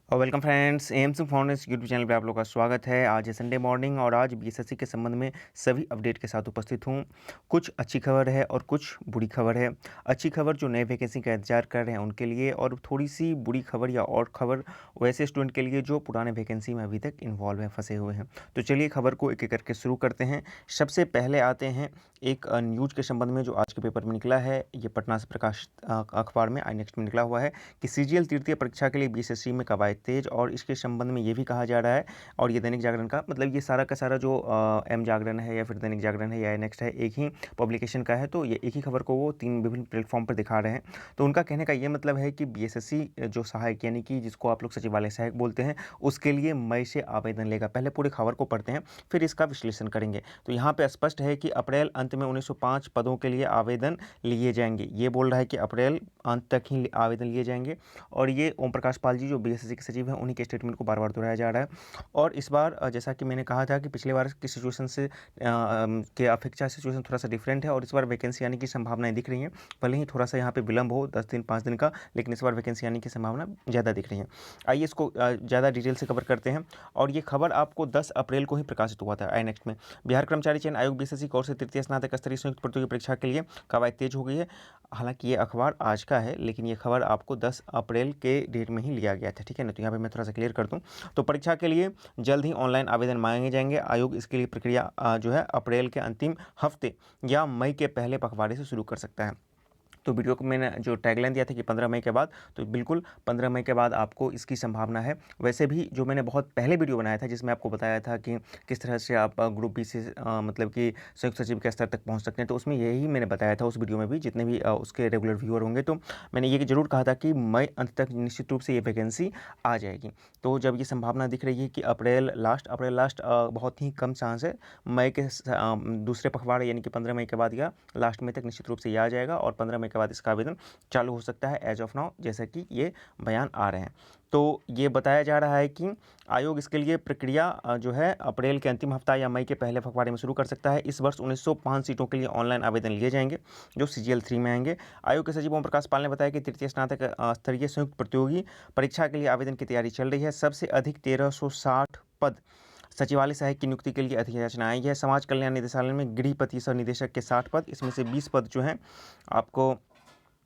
और welcome friends, AIIMS foundation YouTube channel पे आप लोग का स्वागत है। आज है संडे मॉर्निंग और आज बीएसएससी के संबंध में सभी अपडेट के साथ उपस्थित हूँ। कुछ अच्छी खबर है और कुछ बुरी खबर है। अच्छी खबर जो नए वैकेंसी का इंतजार कर रहे हैं उनके लिए, और थोड़ी सी बुरी खबर या और खबर वैसे स्टूडेंट के लिए जो पुराने वैकेंसी में अभी तक इन्वॉल्व हैं, फंसे हुए हैं। तो चलिए खबर को एक एक करके शुरू करते हैं। सबसे पहले आते हैं एक न्यूज के संबंध में जो आज के पेपर में निकला है। ये पटना से प्रकाशित अखबार में आई नेक्स्ट में निकला हुआ है कि सीजीएल तृतीय परीक्षा के लिए बीएसएससी में कवायद तेज, और इसके संबंध में ये भी कहा जा रहा है, और ये दैनिक जागरण का मतलब ये सारा का सारा जो एम जागरण है या फिर दैनिक जागरण है या नेक्स्ट है, एक ही पब्लिकेशन का है। तो ये एक ही खबर को वो 3 विभिन्न प्लेटफॉर्म पर दिखा रहे हैं। तो उनका कहने का ये मतलब है कि बीएसएससी जो सहायक यानी कि जिसको आप लोग सचिवालय सहायक बोलते हैं, उसके लिए मई से आवेदन लेगा। पहले पूरी खबर को पढ़ते हैं, फिर इसका विश्लेषण करेंगे। तो यहाँ पे स्पष्ट है कि अप्रैल अंत में 1905 पदों के लिए आवेदन लिए जाएंगे। ये बोल रहा है कि अप्रैल अंत तक ही आवेदन लिए जाएंगे, और ये ओम प्रकाश पाल जी जो बीएसएससी के सचिव हैं उन्हीं के स्टेटमेंट को बार बार दोहराया जा रहा है। और इस बार जैसा कि मैंने कहा था कि पिछले बार की सिचुएशन से के अपेक्षा सिचुएशन थोड़ा सा डिफरेंट है, और इस बार वैकेंसी आने की संभावनाएं दिख रही हैं। भले ही थोड़ा सा यहाँ पे विलंब हो 10 दिन 5 दिन का, लेकिन इस बार वैकेंसी आने की संभावना ज़्यादा दिख रही है। आइए इसको ज़्यादा डिटेल से कवर करते हैं। और ये खबर आपको 10 अप्रैल को ही प्रकाशित हुआ था आई नेक्स्ट में। बिहार कर्मचारी चयन आयोग बीएसएससी की ओर से तृतीय स्नातक स्तरीय संयुक्त प्रतियोगी परीक्षा के लिए कवायद तेज हो गई है। हालांकि ये अखबार आज का है, लेकिन ये खबर आपको 10 अप्रैल के डेट में ही लिया गया था, ठीक है ना। तो यहाँ पे मैं थोड़ा सा क्लियर कर दूँ तो परीक्षा के लिए जल्द ही ऑनलाइन आवेदन मांगे जाएंगे। आयोग इसके लिए प्रक्रिया जो है अप्रैल के अंतिम हफ्ते या मई के पहले पखवाड़े से शुरू कर सकता है। तो वीडियो को मैंने जो टैगलाइन दिया था कि 15 मई के बाद, तो बिल्कुल 15 मई के बाद आपको इसकी संभावना है। वैसे भी जो मैंने बहुत पहले वीडियो बनाया था जिसमें आपको बताया था कि किस तरह से आप ग्रुप बी से मतलब कि संयुक्त सचिव के स्तर तक पहुंच सकते हैं, तो उसमें यही मैंने बताया था उस वीडियो में भी। जितने भी उसके रेगुलर व्यूअर होंगे तो मैंने ये जरूर कहा था कि मई अंत तक निश्चित रूप से ये वैकेंसी आ जाएगी। तो जब ये संभावना दिख रही है कि अप्रैल लास्ट बहुत ही कम चांस है, मई के दूसरे पखवाड़े यानी कि 15 मई के बाद या लास्ट मई तक निश्चित रूप से ये आ जाएगा, और 15 मई के बाद इसका आवेदन चालू हो सकता है एज ऑफ नाउ, जैसा कि ये बयान आ रहे हैं। तो ये बताया जा रहा है कि आयोग इसके लिए प्रक्रिया जो है अप्रैल के अंतिम हफ्ता या मई के पहले पखवाड़े में शुरू कर सकता है। इस वर्ष 1905 सीटों के लिए ऑनलाइन आवेदन लिए जाएंगे जो सीजीएल 3 में आएंगे। आयोग के सचिव ओम प्रकाश पाल ने बताया कि तृतीय स्नातक स्तरीय संयुक्त प्रतियोगी परीक्षा के लिए आवेदन की तैयारी चल रही है। सबसे अधिक 1360 पद सचिवालय सहायक की नियुक्ति के लिए अधिसूचना आई है। समाज कल्याण निदेशालय में गृहपति सह निदेशक के 60 पद, इसमें से 20 पद जो हैं आपको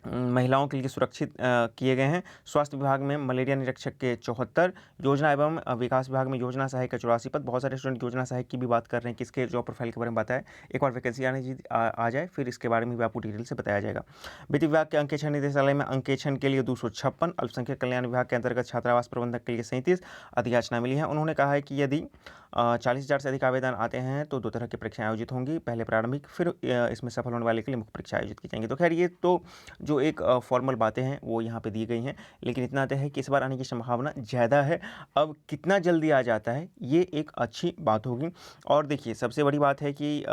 महिलाओं के लिए सुरक्षित किए गए हैं। स्वास्थ्य विभाग में मलेरिया निरीक्षक के 74, योजना एवं विकास विभाग में योजना सहायक का 84 पद। बहुत सारे स्टूडेंट योजना सहायक की भी बात कर रहे हैं कि इसके जॉब प्रोफाइल के बारे में बताएं। एक बार वैकेंसी आ जाए फिर इसके बारे में भी आपको डिटेल से बताया जाएगा। वित्त विभाग के अंकेक्षण निदेशालय में अंकेक्षण के लिए 256, अल्पसंख्यक कल्याण विभाग के अंतर्गत छात्रावास प्रबंधक के लिए 37 अधियाचना मिली है। उन्होंने कहा है कि यदि 40,000 से अधिक आवेदन आते हैं तो 2 तरह की परीक्षाएं आयोजित होंगी, पहले प्रारंभिक, फिर इसमें सफल होने वाले के लिए मुख्य परीक्षा आयोजित की जाएंगी। तो खैर ये तो जो एक फॉर्मल बातें हैं वो यहाँ पे दी गई हैं, लेकिन इतना तय है कि इस बार आने की संभावना ज़्यादा है। अब कितना जल्दी आ जाता है ये एक अच्छी बात होगी। और देखिए सबसे बड़ी बात है कि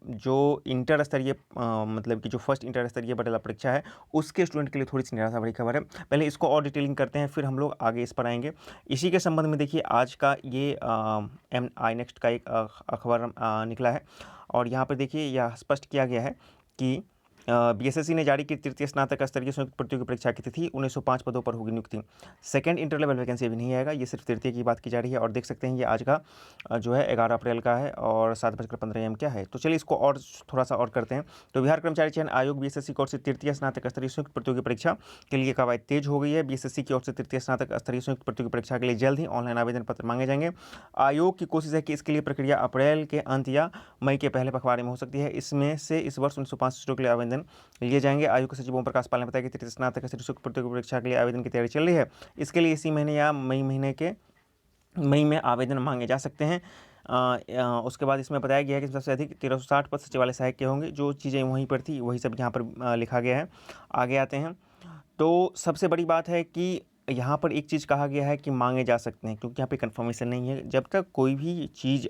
जो इंटर स्तरीय मतलब कि जो फर्स्ट इंटर स्तरीय बटला परीक्षा है उसके स्टूडेंट के लिए थोड़ी सी निराशा भरी खबर है। पहले इसको और डिटेलिंग करते हैं, फिर हम लोग आगे इस पर आएंगे। इसी के संबंध में देखिए आज का ये एम आई नेक्स्ट का एक अखबार निकला है, और यहाँ पर देखिए यह स्पष्ट किया गया है कि बीएसएससी ने जारी की तृतीय स्नातक स्तरीय संयुक्त प्रतियोगी परीक्षा की तिथि 1905 पदों पर होगी नियुक्ति। सेकंड इंटर लेवल वैकेंसी अभी नहीं आएगा, ये सिर्फ तृतीय की बात की जा रही है। और देख सकते हैं ये आज का जो है 11 अप्रैल का है और 7:15 AM क्या है। तो चलिए इसको और थोड़ा सा और करते हैं। तो बिहार कर्मचारी चयन आयोग बीएसएससी की ओर से तृतीय स्नातक स्तरीय संयुक्त प्रतियोगी परीक्षा के लिए कवायद तेज हो गई है। बीएसएससी की ओर से तृतीय स्नातक स्तरीय संयुक्त प्रतियोगी परीक्षा के लिए जल्द ही ऑनलाइन आवेदन पत्र मांगे जाएंगे। आयोग की कोशिश है कि इसके लिए प्रक्रिया अप्रैल के अंत या मई के पहले पखवाड़े में हो सकती है। इसमें से इस वर्ष 1905 सीटों के लिए आवेदन लिए जाएंगे। आयोग के सचिव ओम प्रकाश पाल ने बताया कि तृतीय स्नातक स्तरीय संयुक्त प्रतियोगी परीक्षा के लिए आवेदन की तैयारी चल रही है। इसके लिए इसी महीने या मई में आवेदन मांगे जा सकते हैं। उसके बाद इसमें बताया गया है कि सबसे अधिक 1360 पद सचिवालय सहायक के होंगे। जो चीज़ें वहीं पर थी वही सब यहाँ पर लिखा गया है। आगे आते हैं तो सबसे बड़ी बात है कि यहाँ पर एक चीज़ कहा गया है कि मांगे जा सकते हैं, क्योंकि यहाँ पे कंफर्मेशन नहीं है। जब तक कोई भी चीज़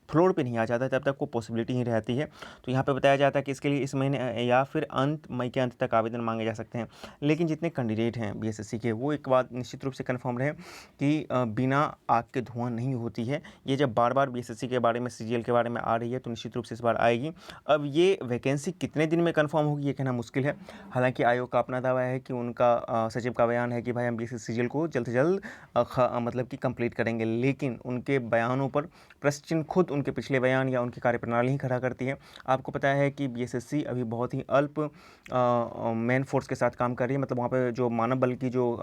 फ्लोर पे नहीं आ जाता तब तक वो पॉसिबिलिटी ही रहती है। तो यहाँ पे बताया जाता है कि इसके लिए इस महीने या फिर मई के अंत तक आवेदन मांगे जा सकते हैं। लेकिन जितने कैंडिडेट हैं बीएसएससी के, वो एक बात निश्चित रूप से कन्फर्म रहे कि बिना आग के धुआं नहीं होती है। ये जब बार बार बीएसएससी के बारे में सीजीएल के बारे में आ रही है तो निश्चित रूप से इस बार आएगी। अब ये वैकेंसी कितने दिन में कन्फर्म होगी ये कहना मुश्किल है। हालाँकि आयोग का अपना दावा है कि उनका सचिव का बयान है कि भाई हम बीएसएससी सीजीएल को जल्द से जल्द मतलब कि कंप्लीट करेंगे, लेकिन उनके बयानों पर प्रश्न चिन्ह खुद उनके पिछले बयान या उनकी कार्यप्रणाली ही खड़ा करती है। आपको पता है कि बीएसएससी अभी बहुत ही अल्प मैन फोर्स के साथ काम कर रही है, मतलब वहाँ पे जो मानव बल की जो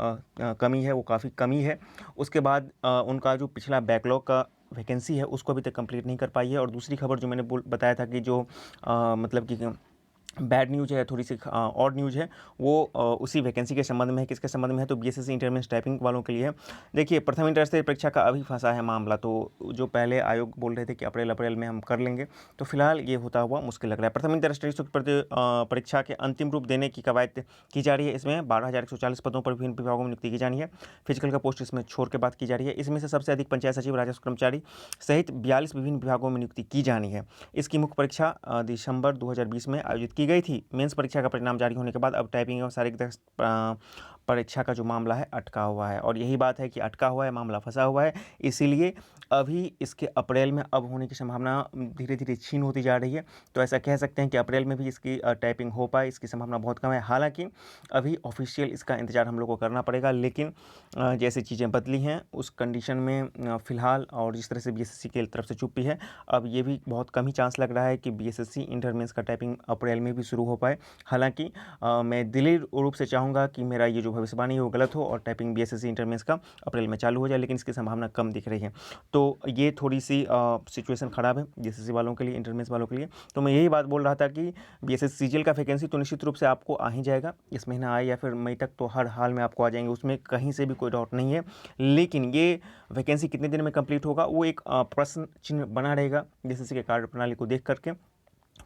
कमी है वो काफ़ी कमी है। उसके बाद उनका जो पिछला बैकलॉग का वैकेंसी है उसको अभी तक कंप्लीट नहीं कर पाई है। और दूसरी खबर जो मैंने बताया था कि जो मतलब कि बैड न्यूज़ है, थोड़ी सी ऑड न्यूज़ है, वो उसी वैकेंसी के संबंध में है। किसके संबंध में है? तो बीएसएससी इंटरमीडिएट टाइपिंग वालों के लिए है। देखिए, प्रथम इंटर स्तरीय परीक्षा का अभी फंसा है मामला। तो जो पहले आयोग बोल रहे थे कि अप्रैल में हम कर लेंगे, तो फिलहाल ये होता हुआ मुश्किल लग रहा है। प्रथम इंटर स्तरीय परीक्षा के अंतिम रूप देने की कवायद की जा रही है। इसमें 12,140 पदों पर विभिन्न विभागों में नियुक्ति की जानी है। फिजिकल का पोस्ट इसमें छोड़ के बात की जा रही है। इसमें से सबसे अधिक पंचायत सचिव, राजस्व कर्मचारी सहित 42 विभिन्न विभागों में नियुक्ति की जानी है। इसकी मुख्य परीक्षा दिसंबर 2020 में आयोजित की गई थी। मेंस परीक्षा का परिणाम जारी होने के बाद अब टाइपिंग एवं शारीरिक दक्षता परीक्षा का जो मामला है अटका हुआ है। और यही बात है कि अटका हुआ है, मामला फंसा हुआ है, इसीलिए अभी इसके अप्रैल में अब होने की संभावना धीरे धीरे छीन होती जा रही है। तो ऐसा कह सकते हैं कि अप्रैल में भी इसकी टाइपिंग हो पाए, इसकी संभावना बहुत कम है। हालांकि अभी ऑफिशियल इसका इंतज़ार हम लोग को करना पड़ेगा, लेकिन जैसे चीज़ें बदली हैं उस कंडीशन में फ़िलहाल, और जिस तरह से बीएसएससी की तरफ से चुप्पी है, अब ये भी बहुत कम ही चांस लग रहा है कि बीएसएससी इंटर मेंस का टाइपिंग अप्रैल में भी शुरू हो पाए। हालांकि मैं दिली रूप से चाहूँगा कि मेरा ये जो भविष्यवाणी है वो गलत हो और टाइपिंग बीएसएससी इंटर मेंस का अप्रैल में चालू हो जाए, लेकिन इसकी संभावना कम दिख रही है। तो ये थोड़ी सी सिचुएशन ख़राब है बीएसएससी वालों के लिए, इंटर मेंस वालों के लिए। तो मैं यही बात बोल रहा था कि बीएसएससी सीजीएल का वैकेंसी तो निश्चित रूप से आपको आ ही जाएगा, इस महीने आए या फिर मई तक तो हर हाल में आपको आ जाएंगे, उसमें कहीं से भी कोई डाउट नहीं है। लेकिन ये वैकेंसी कितने दिन में कंप्लीट होगा वो एक प्रश्न चिन्ह बना रहेगा बीएसएससी के कार्यप्रणाली को देख करके,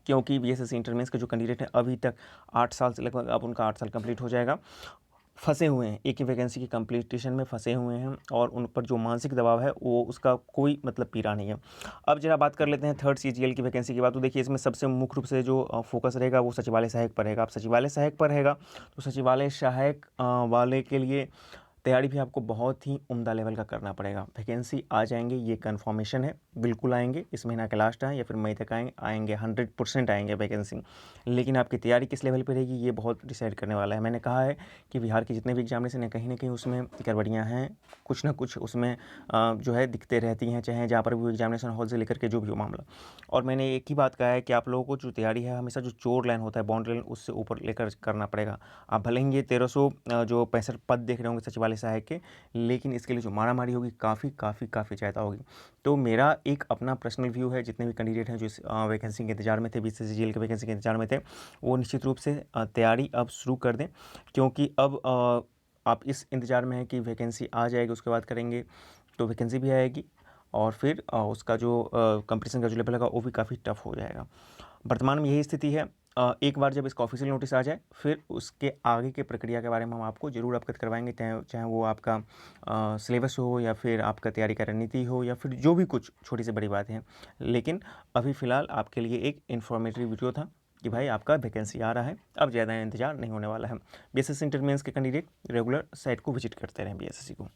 क्योंकि बीएसएससी इंटर मेंस के जो कैंडिडेट हैं अभी तक 8 साल से लगभग, अब उनका 8 साल कंप्लीट हो जाएगा, फंसे हुए हैं, एक ही वैकेंसी की कंप्लीटेशन में फंसे हुए हैं, और उन पर जो मानसिक दबाव है वो उसका कोई मतलब पीरा नहीं है। अब जरा बात कर लेते हैं थर्ड सीजीएल की वैकेंसी की बात। तो देखिए, इसमें सबसे मुख्य रूप से जो फोकस रहेगा वो सचिवालय सहायक पर रहेगा। अब सचिवालय सहायक पर रहेगा तो सचिवालय सहायक वाले के लिए तैयारी भी आपको बहुत ही उम्दा लेवल का करना पड़ेगा। वैकेंसी आ जाएंगे, ये कन्फर्मेशन है, बिल्कुल आएंगे, इस महीना के लास्ट आए या फिर मई तक आएंगे 100% आएंगे वैकेंसी। लेकिन आपकी तैयारी किस लेवल पे रहेगी ये बहुत डिसाइड करने वाला है। मैंने कहा है कि बिहार के जितने भी एग्जामिनेशन हैं कहीं ना कहीं उसमें गड़बड़ियाँ हैं, कुछ ना कुछ उसमें जो है दिखते रहती हैं, चाहे जहाँ पर भी एग्जामिनेशन हॉल से लेकर के जो भी हो मामला। और मैंने एक ही बात कहा है कि आप लोगों को जो तैयारी है हमेशा जो चोर लाइन होता है, बाउंड्री लाइन, उससे ऊपर लेकर करना पड़ेगा। आप भले ही ये 1300 जो 65 पद देख रहे होंगे सचिवालय सहायक के, लेकिन इसके लिए जो मारामारी होगी काफ़ी ज़्यादा होगी। तो मेरा एक अपना पर्सनल व्यू है, जितने भी कैंडिडेट हैं जो इस वैकेंसी के इंतजार में थे, बीएसएससी सीजीएल के वैकेंसी के इंतजार में थे, वो निश्चित रूप से तैयारी अब शुरू कर दें, क्योंकि अब आप इस इंतजार में हैं कि वैकेंसी आ जाएगी, उसके बाद करेंगे तो वैकेंसी भी आएगी, और फिर उसका जो कंपटीशन का जो लेवल होगा वो भी काफ़ी टफ हो जाएगा। वर्तमान में यही स्थिति है। एक बार जब इसका ऑफिशियल नोटिस आ जाए फिर उसके आगे के प्रक्रिया के बारे में हम आपको ज़रूर अवगत करवाएंगे, चाहे वो आपका सिलेबस हो या फिर आपका तैयारी का रणनीति हो या फिर जो भी कुछ छोटी से बड़ी बातें हैं। लेकिन अभी फ़िलहाल आपके लिए एक इन्फॉर्मेटिव वीडियो था कि भाई आपका वैकेंसी आ रहा है, अब ज़्यादा इंतजार नहीं होने वाला है। बीएसएससी इंटर मेंस के कैंडिडेट रेगुलर साइट को विजिट करते रहें बीएसएससी को।